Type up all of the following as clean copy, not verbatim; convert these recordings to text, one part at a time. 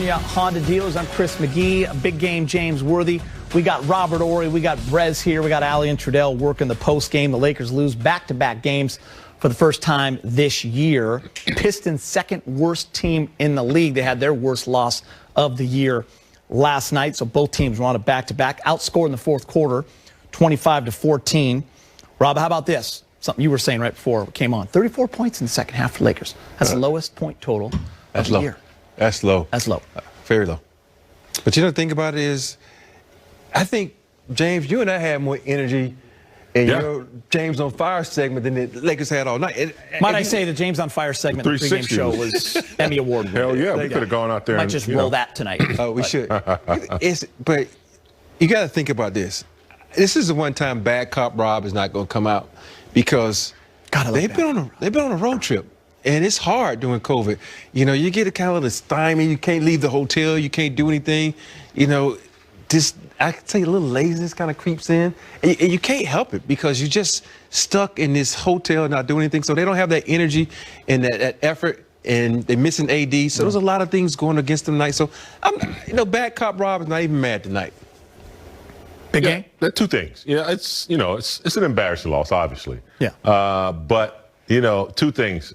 Honda dealers. I'm Chris McGee. A big game, James Worthy. We got Robert Ory. We got Brez here. We got Allie and Trudell working the post game. The Lakers lose back-to-back games for the first time this year. Pistons' second worst team in the league. They had their worst loss of the year last night. So both teams were on a back-to-back. Outscored in the fourth quarter, 25-14. Rob, how about this? Something you were saying right before it came on. 34 points in the second half for Lakers. That's the lowest point total of the year. That's low. That's low. Very low. But you know, the thing about it is, I think, James, you and I had more energy in your James on Fire segment than the Lakers had all night. Might I say the James on Fire segment, the pregame show, was Emmy Award winning. Hell yeah, we could have gone out there. Might just roll that tonight. Oh, we should. But you got to think about this. This is the one time Bad Cop Rob is not going to come out because they've been on a road trip. And it's hard during COVID. You know, you get a kind of a stymie. You can't leave the hotel. You can't do anything. You know, I could say a little laziness kind of creeps in. And you can't help it because you're just stuck in this hotel not doing anything. So they don't have that energy and that effort. And they're missing AD. So there's a lot of things going against them tonight. So, Bad Cop Rob is not even mad tonight. Big game? There are two things. Yeah, it's an embarrassing loss, obviously. Yeah. But, two things.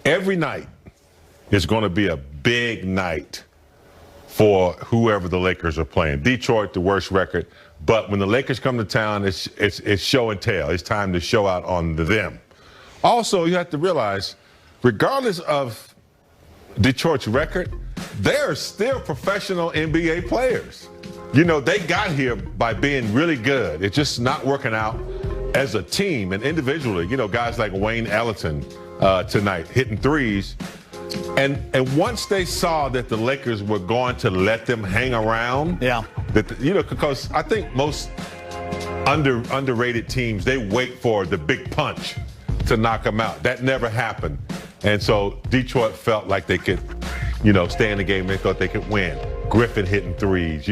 Every night is going to be a big night for whoever the Lakers are playing. Detroit, the worst record. But when the Lakers come to town, it's show and tell. It's time to show out on them. Also, you have to realize, regardless of Detroit's record, they're still professional NBA players. You know, they got here by being really good. It's just not working out as a team and individually. You know, guys like Wayne Ellington tonight hitting threes. And once they saw that the Lakers were going to let them hang around, because I think most underrated teams, they wait for the big punch to knock them out. That never happened. And so Detroit felt like they could, stay in the game. They thought they could win. Griffin hitting threes,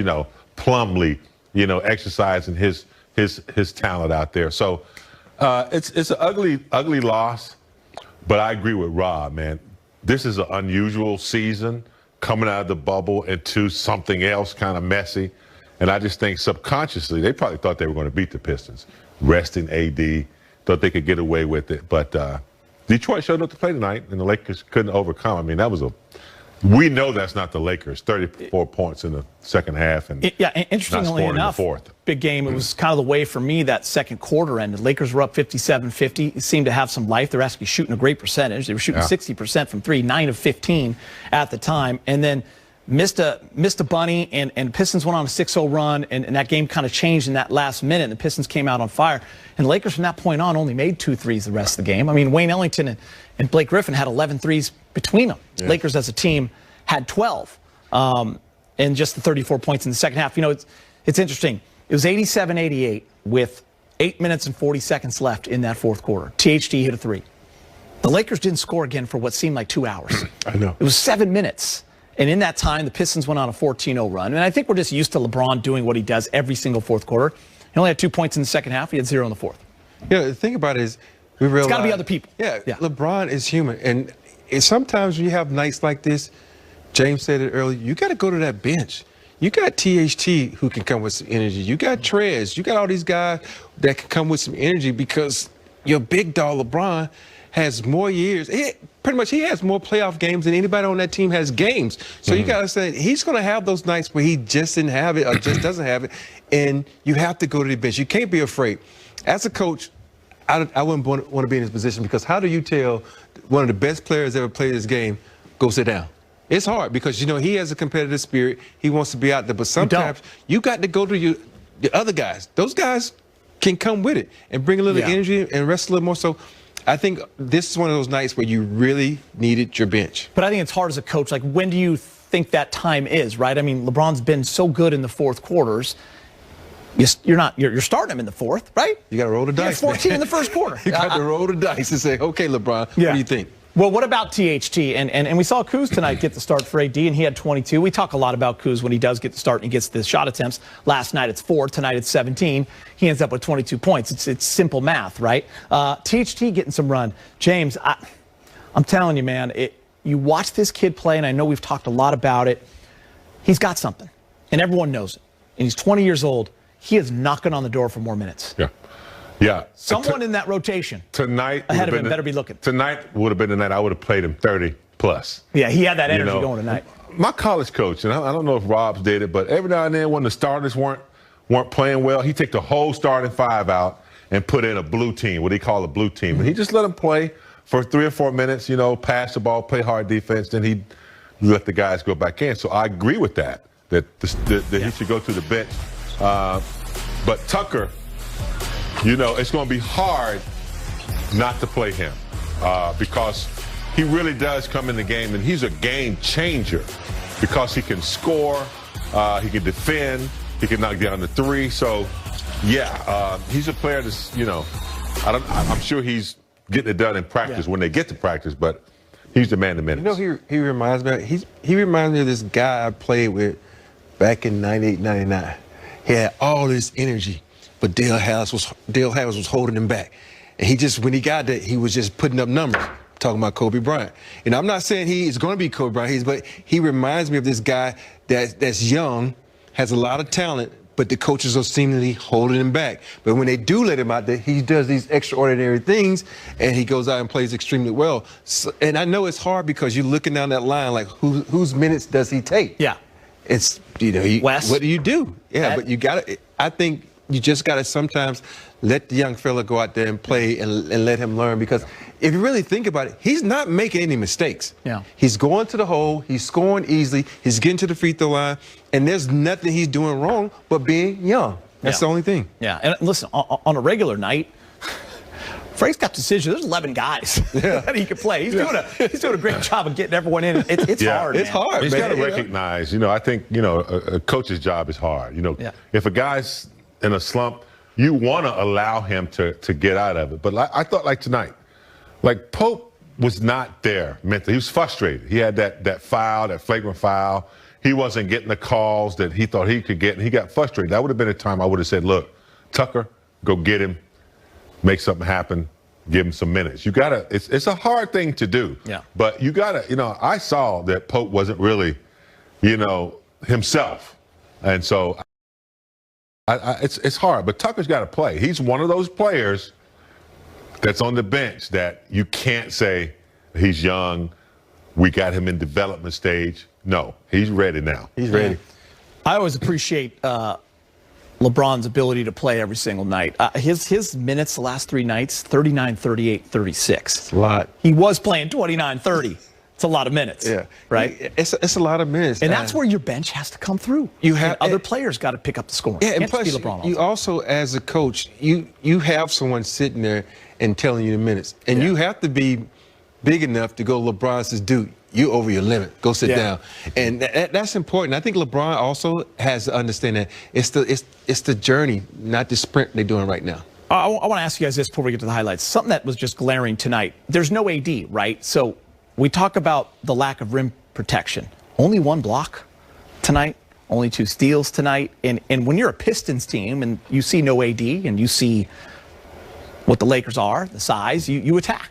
Plumlee, exercising his talent out there. So it's an ugly loss. But I agree with Rob, man. This is an unusual season coming out of the bubble into something else kind of messy. And I just think subconsciously they probably thought they were going to beat the Pistons. Resting AD, thought they could get away with it. But Detroit showed up to play tonight, and the Lakers couldn't overcome. I mean, we know that's not the Lakers. 34 points in the second half. And interestingly enough, big game. It was kind of the way for me that second quarter ended. Lakers were up 57-50. It seemed to have some life. They're actually shooting a great percentage. They were shooting 60% from three, 9 of 15 at the time. And then missed a bunny, and Pistons went on a 6-0 run, and that game kind of changed in that last minute, and the Pistons came out on fire. And the Lakers from that point on only made 2 threes the rest of the game. I mean, Wayne Ellington and Blake Griffin had 11 threes between them. Yeah. Lakers as a team had 12, and just the 34 points in the second half. It's interesting. It was 87-88 with 8 minutes and 40 seconds left in that fourth quarter. THT hit a three. The Lakers didn't score again for what seemed like 2 hours. I know. It was 7 minutes. And in that time, the Pistons went on a 14-0 run. And I think we're just used to LeBron doing what he does every single fourth quarter. He only had 2 points in the second half. He had 0 in the fourth. The thing about it is we realize it's got to be other people. Yeah, LeBron is human. And sometimes when you have nights like this, James said it earlier, you got to go to that bench. You got THT who can come with some energy. You got Trez. You got all these guys that can come with some energy because your big dog LeBron has more years. Pretty much he has more playoff games than anybody on that team has games. So you got to say he's going to have those nights where he just didn't have it or just doesn't have it. And you have to go to the bench. You can't be afraid. As a coach, I wouldn't want to be in this position because how do you tell one of the best players ever played this game, go sit down? It's hard because, he has a competitive spirit. He wants to be out there. But sometimes you got to go to the other guys. Those guys can come with it and bring a little energy and rest a little more. So I think this is one of those nights where you really needed your bench. But I think it's hard as a coach. Like, when do you think that time is, right? I mean, LeBron's been so good in the fourth quarters. You're starting him in the fourth, right? You got to roll the dice. 14 in the first quarter. You got to roll the dice and say, okay, LeBron, what do you think? Well, what about THT? And we saw Kuz tonight get the start for AD, and he had 22. We talk a lot about Kuz when he does get the start and he gets the shot attempts. Last night it's 4. Tonight it's 17. He ends up with 22 points. It's simple math, right? THT getting some run. James, I'm telling you, man, you watch this kid play, and I know we've talked a lot about it. he's got something, and everyone knows it. And he's 20 years old. He is knocking on the door for more minutes. Yeah. Yeah. Someone in that rotation tonight ahead of him better be looking. Tonight would have been the night I would have played him 30 plus. Yeah, he had that energy going tonight. My college coach, and I don't know if Rob's did it, but every now and then when the starters weren't playing well, he'd take the whole starting five out and put in a blue team, what he called a blue team. And he just let them play for 3 or 4 minutes, pass the ball, play hard defense, then he'd let the guys go back in. So I agree with that he should go to the bench. But Tucker, it's going to be hard not to play him because he really does come in the game, and he's a game changer because he can score, he can defend, he can knock down the three. So, he's a player that's, I'm sure he's getting it done in practice when they get to practice, but he's the man to minutes. He reminds me of this guy I played with back in 98, 99. He had all this energy, but Dale Harris was holding him back. And when he got there, he was just putting up numbers. Talking about Kobe Bryant. And I'm not saying he is going to be Kobe Bryant, but he reminds me of this guy that's young, has a lot of talent, but the coaches are seemingly holding him back. But when they do let him out there, he does these extraordinary things, and he goes out and plays extremely well. So, and I know it's hard because you're looking down that line like, whose minutes does he take? Yeah. It's, Wes, what do you do? Yeah, but you got to, I think you just got to sometimes let the young fella go out there and play and let him learn, because if you really think about it, he's not making any mistakes. Yeah. He's going to the hole, he's scoring easily, he's getting to the free throw line, and there's nothing he's doing wrong but being young. That's the only thing. Yeah, and listen, on a regular night, Frank's got decisions. There's 11 guys that he can play. He's doing a great job of getting everyone in. It's hard. It's hard. He's got to recognize. I think a coach's job is hard. If a guy's in a slump, you want to allow him to get out of it. But I thought, like tonight, like Pope was not there mentally. He was frustrated. He had that foul, that flagrant foul. He wasn't getting the calls that he thought he could get, and he got frustrated. That would have been a time I would have said, look, Tucker, go get him, make something happen, give him some minutes. You gotta. It's a hard thing to do. Yeah. But you gotta. I saw that Pope wasn't really, himself, and so it's hard. But Tucker's got to play. He's one of those players that's on the bench that you can't say he's young. We got him in development stage. No, he's ready now. He's ready. I always appreciate LeBron's ability to play every single night. His minutes the last 3 nights, 39, 38, 36. It's a lot. He was playing 29, 30. It's a lot of minutes. Yeah. Right? It's a lot of minutes. And that's where your bench has to come through. Other players got to pick up the scoring. Yeah, and can't plus, just be LeBron you also, as a coach, you have someone sitting there and telling you the minutes. And you have to be big enough to go, LeBron says, dude, you over your limit. Go sit down. And that's important. I think LeBron also has to understand that it's the journey, not the sprint they're doing right now. I want to ask you guys this before we get to the highlights. Something that was just glaring tonight. There's no AD, right? So we talk about the lack of rim protection. Only 1 block tonight. Only 2 steals tonight. And when you're a Pistons team and you see no AD and you see what the Lakers are, the size, you attack.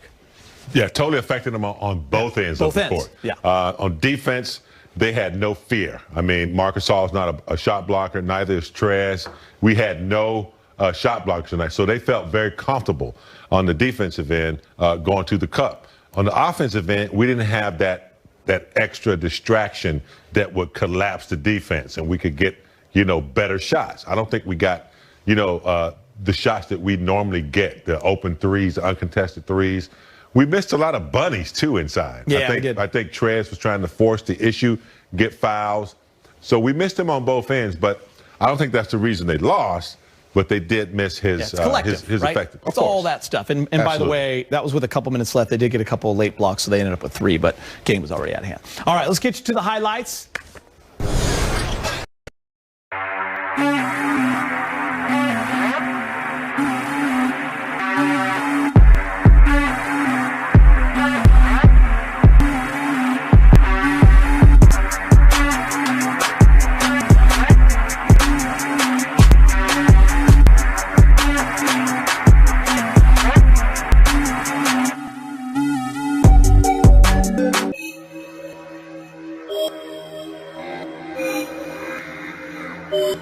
Yeah, totally affected them on both ends of the court. Yeah. On defense, they had no fear. I mean, Marcus Gasol is not a shot blocker. Neither is Trez. We had no shot blockers tonight, so they felt very comfortable on the defensive end going to the cup. On the offensive end, we didn't have that extra distraction that would collapse the defense, and we could get better shots. I don't think we got the shots that we normally get, the open threes, the uncontested threes. We missed a lot of bunnies, too, inside. Yeah, I think Trez was trying to force the issue, get fouls. So we missed him on both ends, but I don't think that's the reason they lost, but they did miss his right? effective. It's all that stuff. And by the way, that was with a couple minutes left. They did get a couple of late blocks, so they ended up with 3, but game was already out of hand. All right, let's get you to the highlights. Hello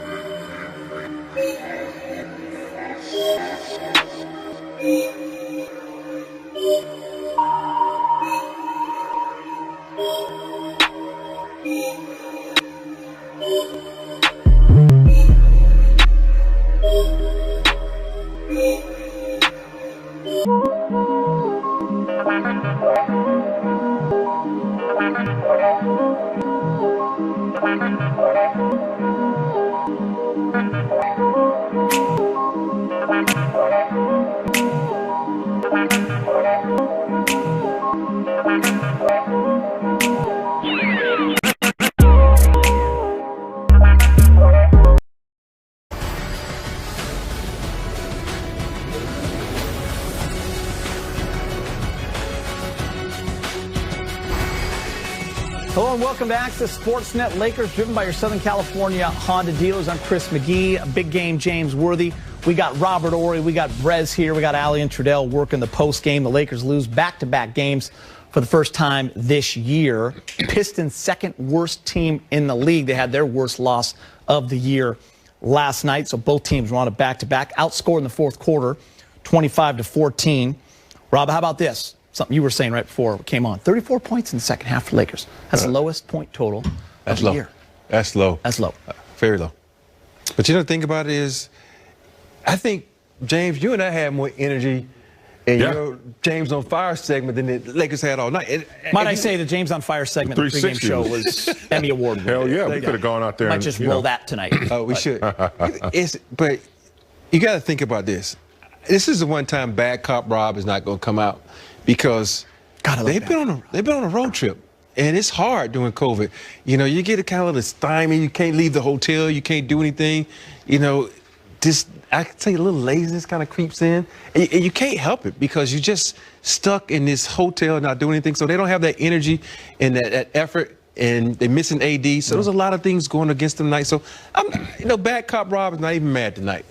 and welcome to Access Sportsnet. Lakers driven by your Southern California Honda dealers. I'm Chris McGee. A big game, James Worthy. We got Robert Ory. We got Brez here. We got Allie and Trudell working the post game. The Lakers lose back-to-back games for the first time this year. Pistons second worst team in the league. They had their worst loss of the year last night. So both teams were on a back-to-back. Outscored in the fourth quarter, 25-14. Rob, how about this? Something you were saying right before it came on. 34 points in the second half for Lakers. That's the lowest point total of the year. That's low. That's low. Very low. But you know, the thing about it is, I think, James, you and I had more energy in your James on Fire segment than the Lakers had all night. Might I say the James on Fire segment, the pregame show, was Emmy Award winning. Hell yeah, we could have gone out there Might and just roll that tonight. Oh, we should. But you got to think about this. This is the one time Bad Cop Rob is not going to come out because they've been on a road trip. And it's hard during COVID. You know, you get a kind of a stymie. You can't leave the hotel. You can't do anything. You know, just, I could say a little laziness kind of creeps in. And you can't help it because you're just stuck in this hotel not doing anything. So they don't have that energy and that effort. And they're missing AD. So there's a lot of things going against them tonight. So, you know, Bad Cop Rob is not even mad tonight.